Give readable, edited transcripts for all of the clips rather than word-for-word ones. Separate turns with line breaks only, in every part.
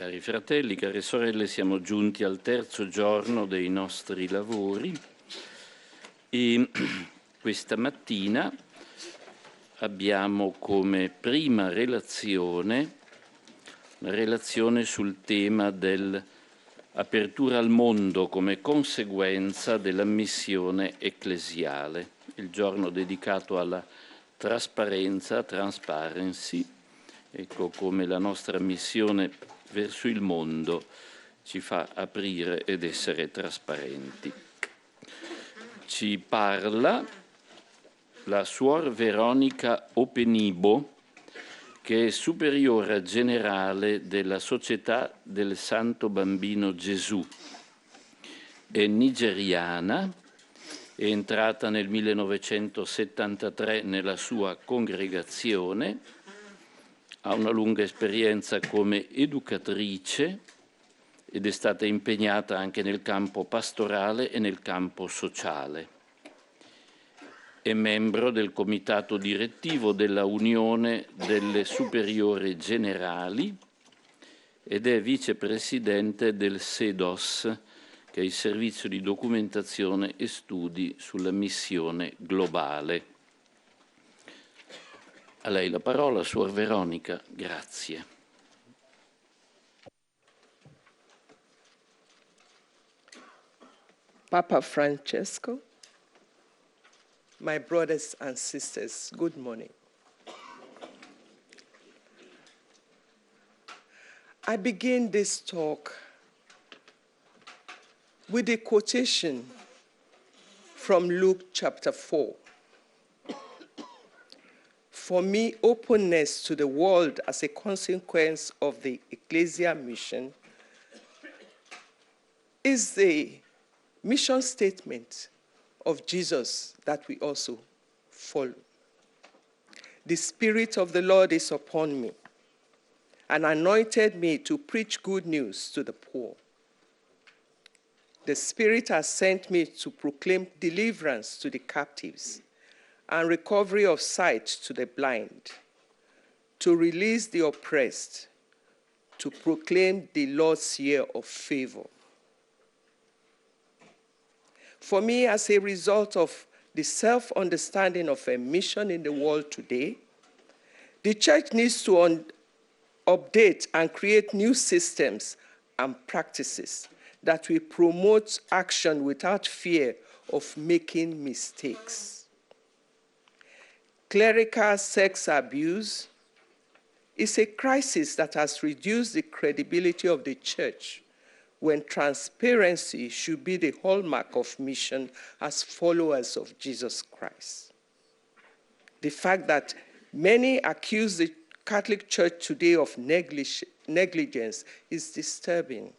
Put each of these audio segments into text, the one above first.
Cari fratelli, care sorelle, siamo giunti al terzo giorno dei nostri lavori e questa mattina abbiamo come prima relazione una relazione sul tema dell'apertura al mondo come conseguenza della missione ecclesiale, il giorno dedicato alla trasparenza, transparency. Ecco come la nostra missione verso il mondo ci fa aprire ed essere trasparenti. Ci parla la suor Veronica Openibo, che è superiora generale della Società del Santo Bambino Gesù. È nigeriana, è entrata nel 1973 nella sua congregazione, ha una lunga esperienza come educatrice ed è stata impegnata anche nel campo pastorale e nel campo sociale. È membro del comitato direttivo della Unione delle Superiore Generali ed è vicepresidente del SEDOS, che è il Servizio di Documentazione e Studi sulla Missione Globale. A lei la parola, Suor Veronica, grazie.
Papa Francesco, my brothers and sisters, good morning. I begin this talk with a quotation from Luke chapter 4. For me, openness to the world as a consequence of the ecclesia mission is the mission statement of Jesus that we also follow. The Spirit of the Lord is upon me and anointed me to preach good news to the poor. The Spirit has sent me to proclaim deliverance to the captives and recovery of sight to the blind, to release the oppressed, to proclaim the Lord's year of favor. For me, as a result of the self-understanding of a mission in the world today, the church needs to update and create new systems and practices that will promote action without fear of making mistakes. Clerical sex abuse is a crisis that has reduced the credibility of the church when transparency should be the hallmark of mission as followers of Jesus Christ. The fact that many accuse the Catholic Church today of negligence is disturbing.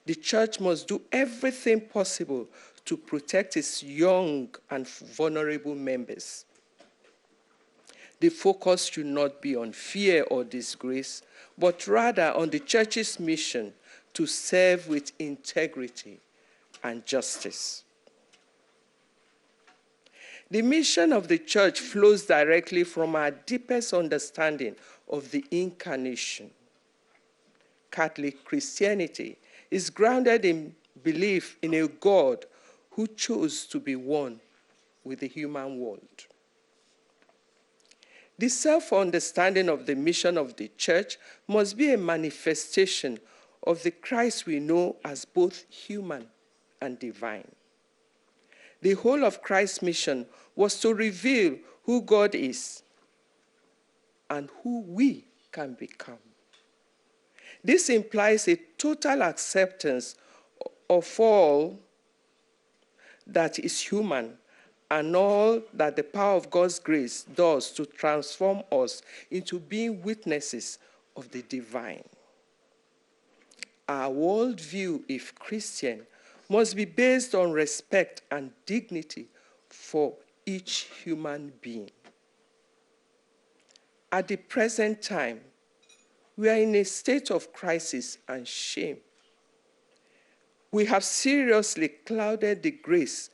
The church must do everything possible to protect its young and vulnerable members. The focus should not be on fear or disgrace, but rather on the church's mission to serve with integrity and justice. The mission of the church flows directly from our deepest understanding of the incarnation. Catholic Christianity is grounded in belief in a God who chose to be one with the human world. The self-understanding of the mission of the church must be a manifestation of the Christ we know as both human and divine. The whole of Christ's mission was to reveal who God is and who we can become. This implies a total acceptance of all that is human and all that the power of God's grace does to transform us into being witnesses of the divine. Our worldview, if Christian, must be based on respect and dignity for each human being. At the present time, we are in a state of crisis and shame. We have seriously clouded the grace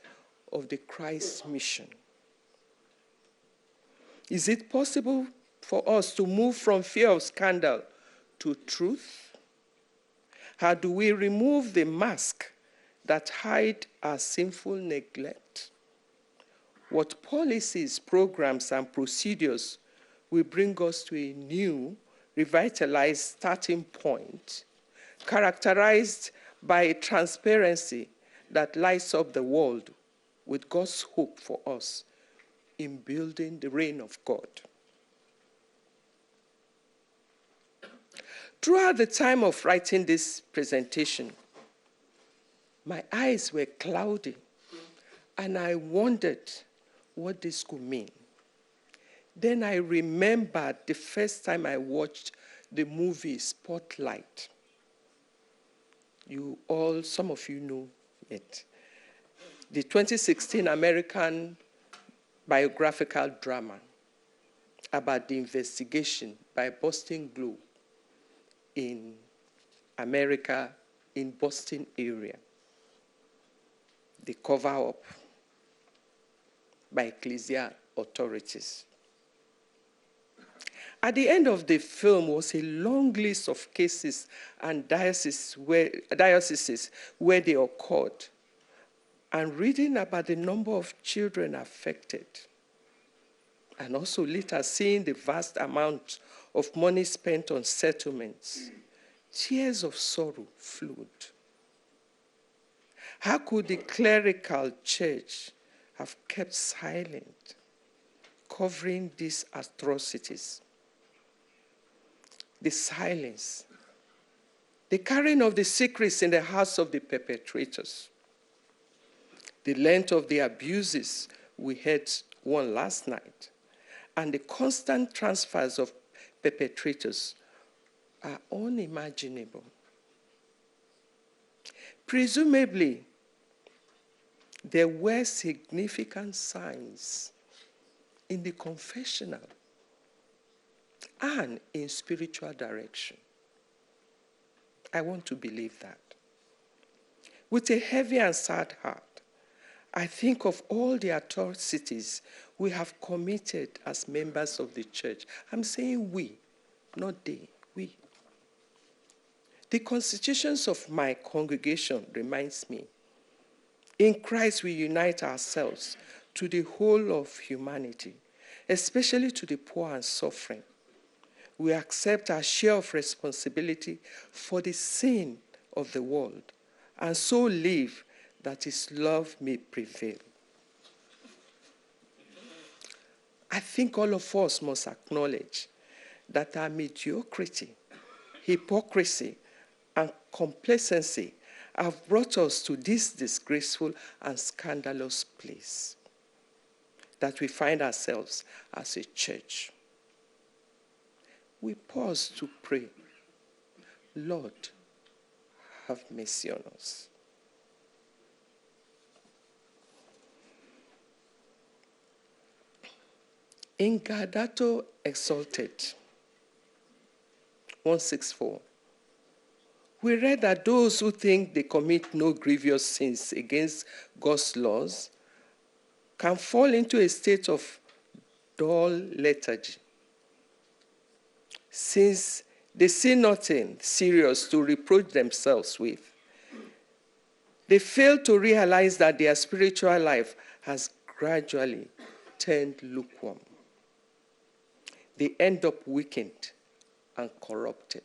of the Christ mission. Is it possible for us to move from fear of scandal to truth? How do we remove the mask that hide our sinful neglect? What policies, programs, and procedures will bring us to a new, revitalized starting point, characterized by a transparency that lights up the world with God's hope for us in building the reign of God? Throughout the time of writing this presentation, my eyes were cloudy, and I wondered what this could mean. Then I remembered the first time I watched the movie Spotlight. Some of you know it. The 2016 American biographical drama about the investigation by Boston Globe in America, in Boston area. The cover-up by ecclesial authorities. At the end of the film was a long list of cases and dioceses where they occurred, and reading about the number of children affected, and also later seeing the vast amount of money spent on settlements, tears of sorrow flowed. How could the clerical church have kept silent, covering these atrocities? The silence, the carrying of the secrets in the hearts of the perpetrators, the length of the abuses, we heard one last night, and the constant transfers of perpetrators are unimaginable. Presumably, there were significant signs in the confessional and in spiritual direction. I want to believe that. With a heavy and sad heart, I think of all the atrocities we have committed as members of the church. I'm saying we, not they, we. The constitutions of my congregation reminds me, in Christ we unite ourselves to the whole of humanity, especially to the poor and suffering. We accept our share of responsibility for the sin of the world, and so live that his love may prevail. I think all of us must acknowledge that our mediocrity, hypocrisy, and complacency have brought us to this disgraceful and scandalous place that we find ourselves as a church. We pause to pray, Lord, have mercy on us. In Gaudato Exsultet 164, we read that those who think they commit no grievous sins against God's laws can fall into a state of dull lethargy, since they see nothing serious to reproach themselves with. They fail to realize that their spiritual life has gradually turned lukewarm. They end up weakened and corrupted.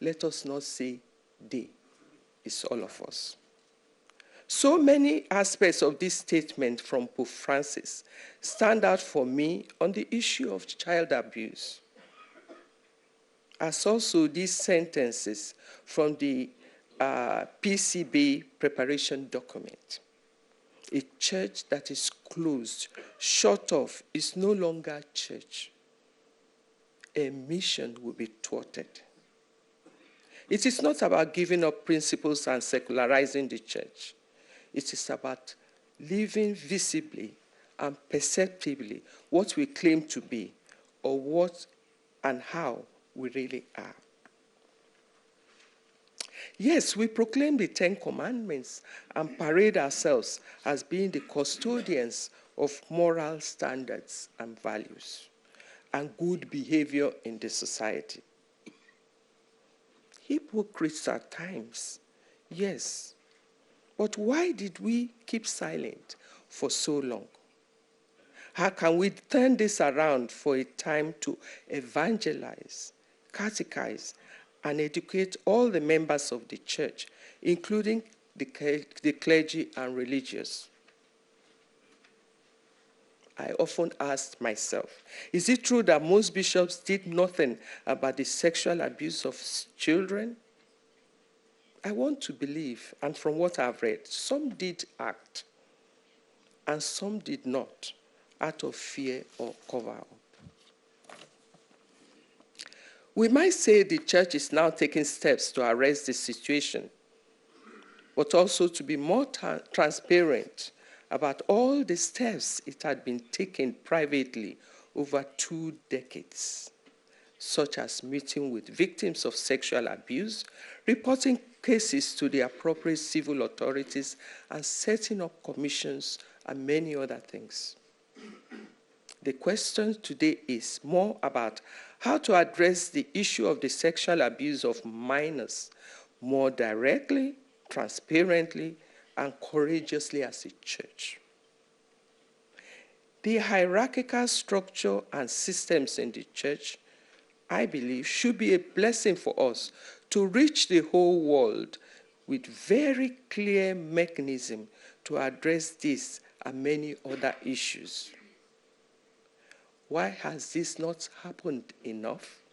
Let us not say they, it's all of us. So many aspects of this statement from Pope Francis stand out for me on the issue of child abuse, as also these sentences from the PCB preparation document. A church that is closed, shut off, is no longer church. A mission will be thwarted. It is not about giving up principles and secularizing the church. It is about living visibly and perceptibly what we claim to be, or what and how we really are. Yes, we proclaim the 10 Commandments and parade ourselves as being the custodians of moral standards and values and good behavior in the society. hypocrites at times, yes. But why did we keep silent for so long? How can we turn this around for a time to evangelize, catechize, and educate all the members of the church, including the clergy and religious? I often ask myself, is it true that most bishops did nothing about the sexual abuse of children? I want to believe, and from what I've read, some did act, and some did not, out of fear or cover-up. We might say the church is now taking steps to arrest the situation, but also to be more transparent about all the steps it had been taken privately over 2 decades, such as meeting with victims of sexual abuse, reporting cases to the appropriate civil authorities, and setting up commissions and many other things. The question today is more about how to address the issue of the sexual abuse of minors more directly, transparently, and courageously as a church. The hierarchical structure and systems in the church, I believe, should be a blessing for us to reach the whole world with very clear mechanism to address this and many other issues. Why has this not happened enough?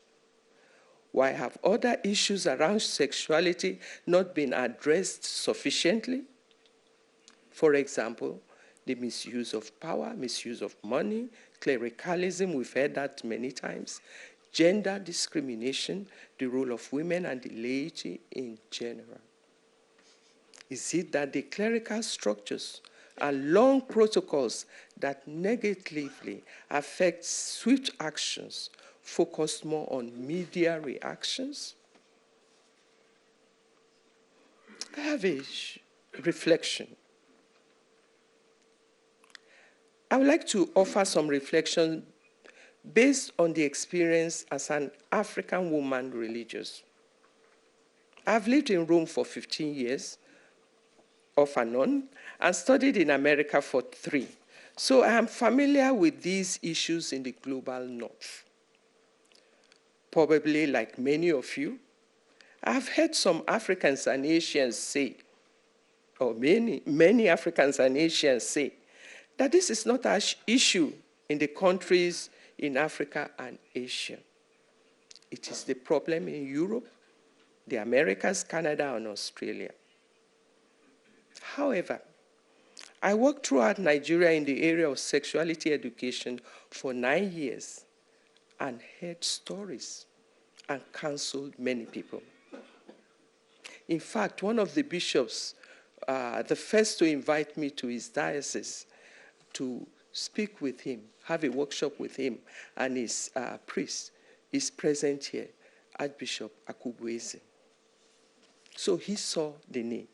Why have other issues around sexuality not been addressed sufficiently? For example, the misuse of power, misuse of money, clericalism, we've heard that many times, gender discrimination, the role of women and the laity in general. Is it that the clerical structures and long protocols that negatively affect swift actions focus more on media reactions? I have a reflection. I would like to offer some reflection based on the experience as an African woman religious. I've lived in Rome for 15 years, off and on, and studied in America for 3. So I am familiar with these issues in the global north. Probably like many of you, I've heard some Africans and Asians say, or many Africans and Asians say, that this is not an issue in the countries in Africa and Asia. It is the problem in Europe, the Americas, Canada, and Australia. However, I worked throughout Nigeria in the area of sexuality education for 9 years and heard stories and counseled many people. In fact, one of the bishops, the first to invite me to his diocese to speak with him, have a workshop with him and his priest, is present here, Archbishop Akubueze. So he saw the need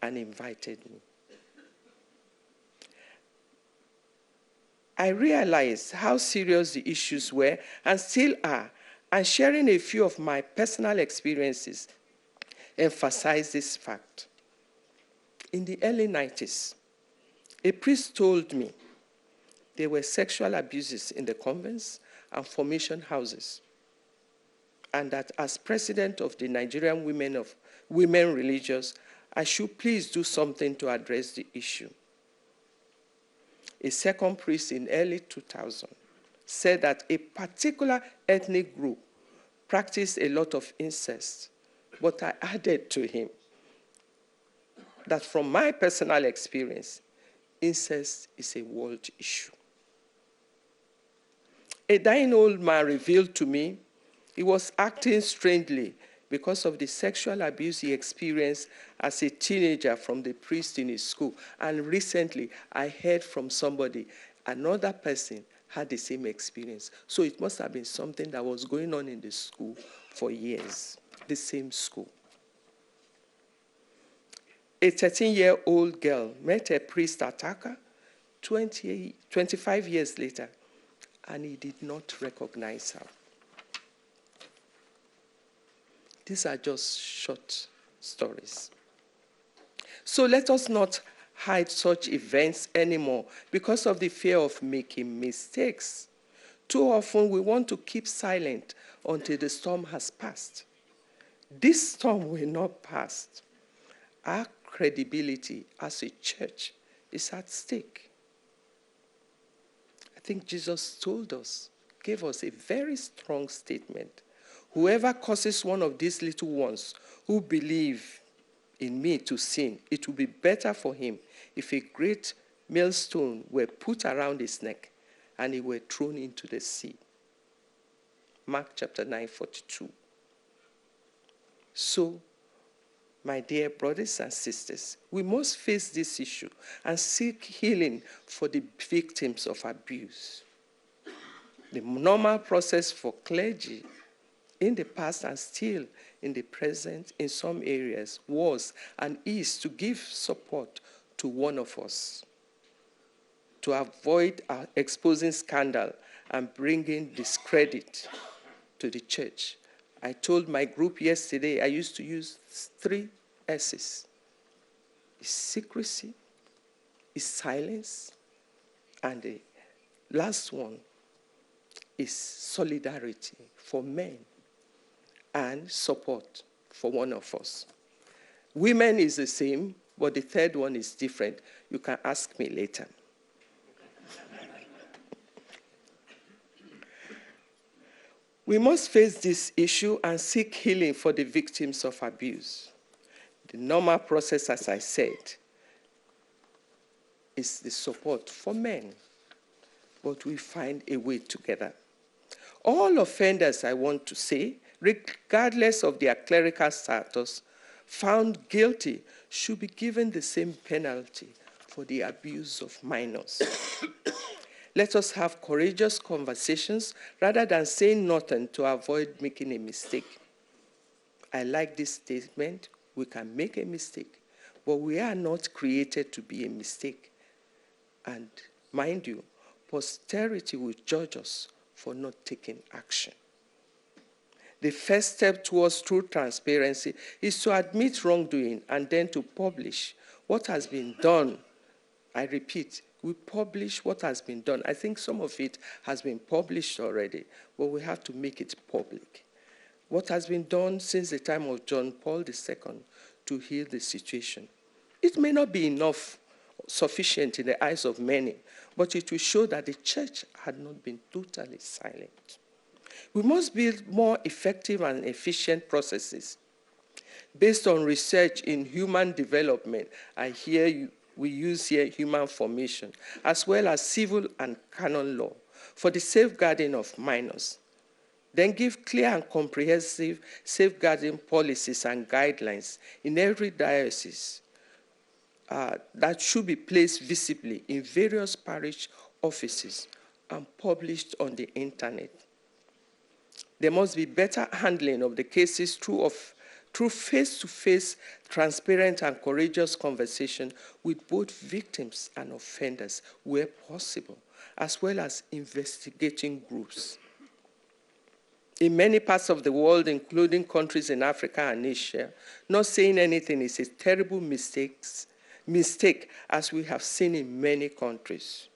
and invited me. I realized how serious the issues were and still are, and sharing a few of my personal experiences emphasize this fact. In the early 90s, a priest told me there were sexual abuses in the convents and formation houses, and that as president of the Nigerian Women Religious, I should please do something to address the issue. A second priest in early 2000 said that a particular ethnic group practiced a lot of incest, but I added to him that from my personal experience, incest is a world issue. A dying old man revealed to me he was acting strangely because of the sexual abuse he experienced as a teenager from the priest in his school. And recently, I heard from somebody, another person had the same experience. So it must have been something that was going on in the school for years, the same school. A 13-year-old girl met a priest attacker 25 years later, and he did not recognize her. These are just short stories. So let us not hide such events anymore because of the fear of making mistakes. Too often we want to keep silent until the storm has passed. This storm will not pass. Our credibility as a church is at stake. I think Jesus told us, gave us a very strong statement. Whoever causes one of these little ones who believe in me to sin, it will be better for him if a great millstone were put around his neck and he were thrown into the sea. Mark chapter 9:42. So, my dear brothers and sisters, we must face this issue and seek healing for the victims of abuse. The normal process for clergy in the past and still in the present in some areas was and is to give support to one of us, to avoid exposing scandal and bringing discredit to the church. I told my group yesterday I used to use 3 S's. It's secrecy, it's silence, and the last one is solidarity for men and support for one of us. Women is the same, but the third one is different. You can ask me later. We must face this issue and seek healing for the victims of abuse. The normal process, as I said, is the support for men, but we find a way together. All offenders, I want to say, regardless of their clerical status, found guilty should be given the same penalty for the abuse of minors. Let us have courageous conversations rather than saying nothing to avoid making a mistake. I like this statement. We can make a mistake, but we are not created to be a mistake. And mind you, posterity will judge us for not taking action. The first step towards true transparency is to admit wrongdoing and then to publish what has been done. I repeat, we publish what has been done. I think some of it has been published already, but we have to make it public. What has been done since the time of John Paul II to heal the situation. It may not be enough, sufficient in the eyes of many, but it will show that the church had not been totally silent. We must build more effective and efficient processes based on research in human development. We use here human formation, as well as civil and canon law for the safeguarding of minors. Then give clear and comprehensive safeguarding policies and guidelines in every diocese that should be placed visibly in various parish offices and published on the internet. There must be better handling of the cases through face-to-face, transparent and courageous conversation with both victims and offenders where possible, as well as investigating groups. In many parts of the world, including countries in Africa and Asia, not saying anything is a terrible mistake, as we have seen in many countries.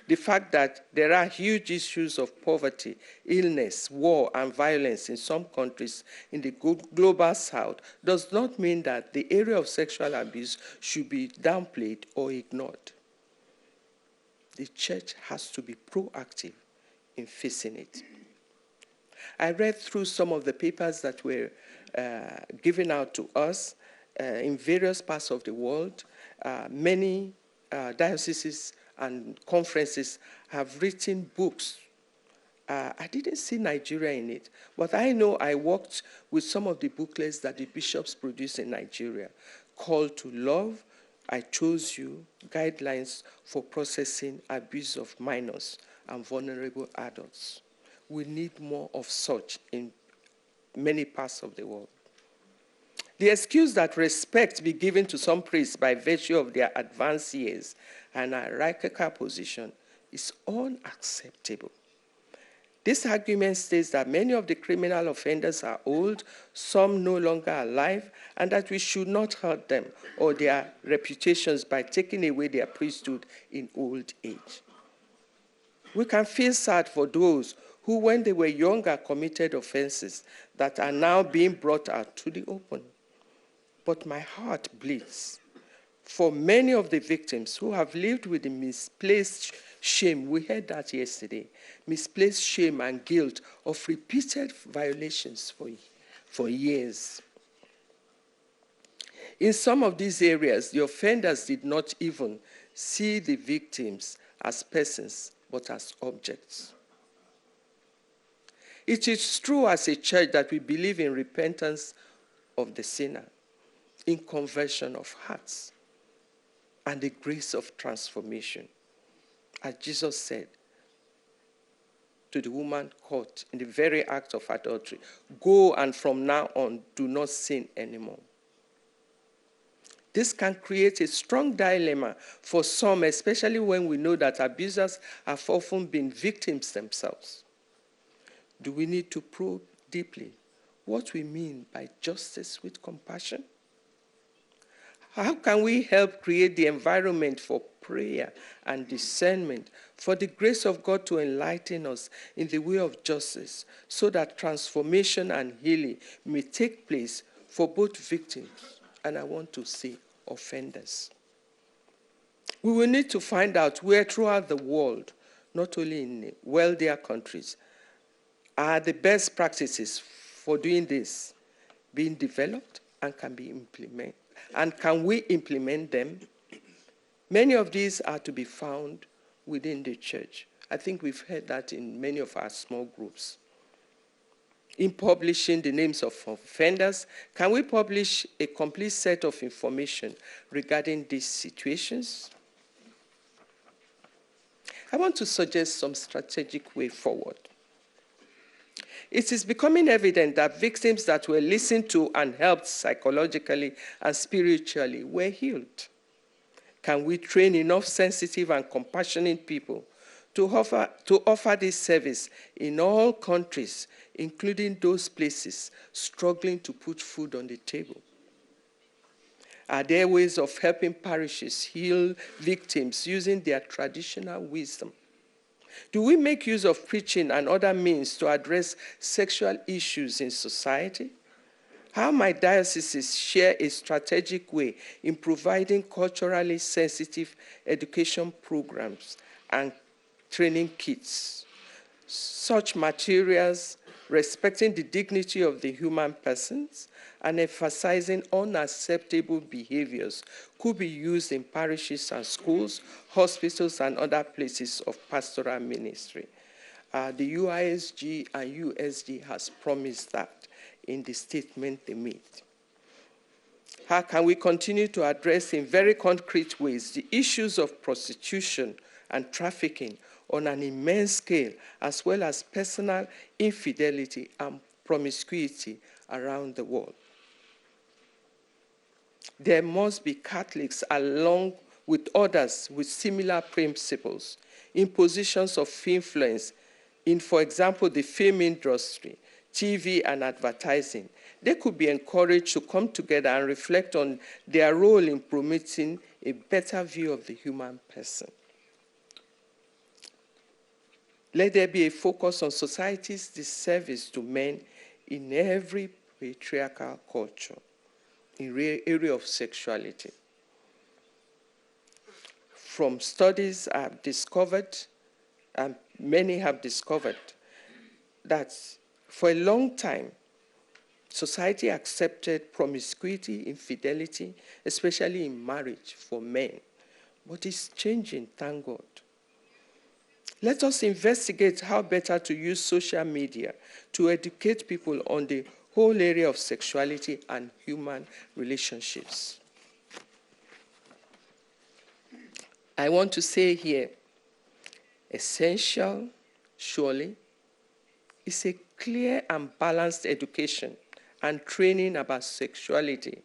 The fact that there are huge issues of poverty, illness, war, and violence in some countries in the global south does not mean that the area of sexual abuse should be downplayed or ignored. The church has to be proactive in facing it. I read through some of the papers that were given out to us in various parts of the world. Many dioceses and conferences have written books. I didn't see Nigeria in it, but I know I worked with some of the booklets that the bishops produce in Nigeria. Call to Love, I Chose You, Guidelines for Processing Abuse of Minors and Vulnerable Adults. We need more of such in many parts of the world. The excuse that respect be given to some priests by virtue of their advanced years and hierarchical position is unacceptable. This argument states that many of the criminal offenders are old, some no longer alive, and that we should not hurt them or their reputations by taking away their priesthood in old age. We can feel sad for those who, when they were younger, committed offenses that are now being brought out to the open. But my heart bleeds for many of the victims who have lived with the misplaced shame, we heard that yesterday, misplaced shame and guilt of repeated violations for years. In some of these areas, the offenders did not even see the victims as persons, but as objects. It is true as a church that we believe in repentance of the sinner, in conversion of hearts, and the grace of transformation. As Jesus said to the woman caught in the very act of adultery, go and from now on, do not sin anymore. This can create a strong dilemma for some, especially when we know that abusers have often been victims themselves. Do we need to probe deeply what we mean by justice with compassion? How can we help create the environment for prayer and discernment, for the grace of God to enlighten us in the way of justice, so that transformation and healing may take place for both victims and, I want to say, offenders? We will need to find out where throughout the world, not only in wealthier countries, are the best practices for doing this being developed and can be implemented. And can we implement them? Many of these are to be found within the church. I think we've heard that in many of our small groups. In publishing the names of offenders, can we publish a complete set of information regarding these situations? I want to suggest some strategic way forward. It is becoming evident that victims that were listened to and helped psychologically and spiritually were healed. Can we train enough sensitive and compassionate people to offer this service in all countries, including those places struggling to put food on the table? Are there ways of helping parishes heal victims using their traditional wisdom? Do we make use of preaching and other means to address sexual issues in society? How might dioceses share a strategic way in providing culturally sensitive education programs and training kits? Such materials respecting the dignity of the human persons and emphasizing unacceptable behaviors could be used in parishes and schools, hospitals, and other places of pastoral ministry. The UISG and USD has promised that in the statement they made. How can we continue to address in very concrete ways the issues of prostitution and trafficking on an immense scale, as well as personal infidelity and promiscuity around the world? There must be Catholics along with others with similar principles in positions of influence in, for example, the film industry, TV, and advertising. They could be encouraged to come together and reflect on their role in promoting a better view of the human person. Let there be a focus on society's disservice to men in every patriarchal culture, in the area of sexuality. From studies I've discovered, and many have discovered, that for a long time, society accepted promiscuity, infidelity, especially in marriage for men. But it's changing, thank God. Let us investigate how better to use social media to educate people on the whole area of sexuality and human relationships. I want to say here, essential, surely, is a clear and balanced education and training about sexuality,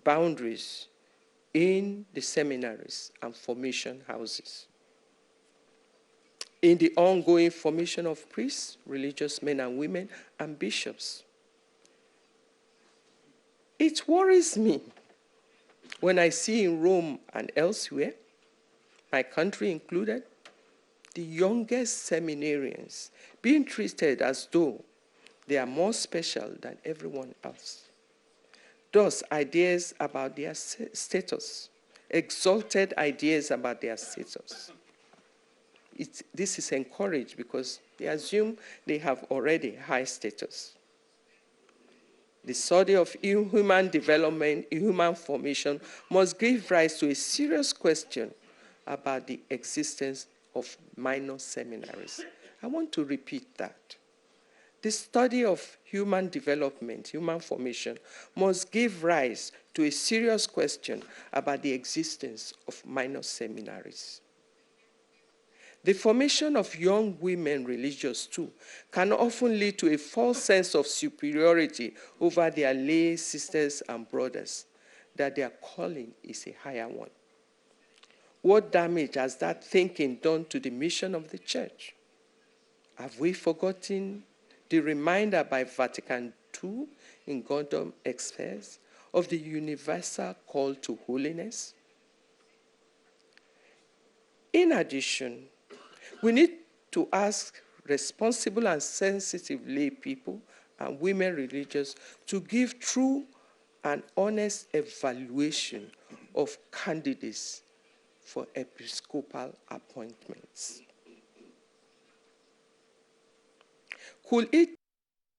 boundaries in the seminaries and formation houses. in the ongoing formation of priests, religious men and women, and bishops. It worries me when I see in Rome and elsewhere, my country included, the youngest seminarians being treated as though they are more special than everyone else. Thus, ideas about their status, exalted ideas about their status. This is encouraged because they assume they have already high status. The study of human development, human formation, must give rise to a serious question about the existence of minor seminaries. I want to repeat that. The study of human development, human formation, must give rise to a serious question about the existence of minor seminaries. The formation of young women religious too can often lead to a false sense of superiority over their lay sisters and brothers, that their calling is a higher one. What damage has that thinking done to the mission of the church? Have we forgotten the reminder by Vatican II in Gaudium et Spes of the universal call to holiness? In addition, we need to ask responsible and sensitive lay people and women religious to give true and honest evaluation of candidates for episcopal appointments. Could it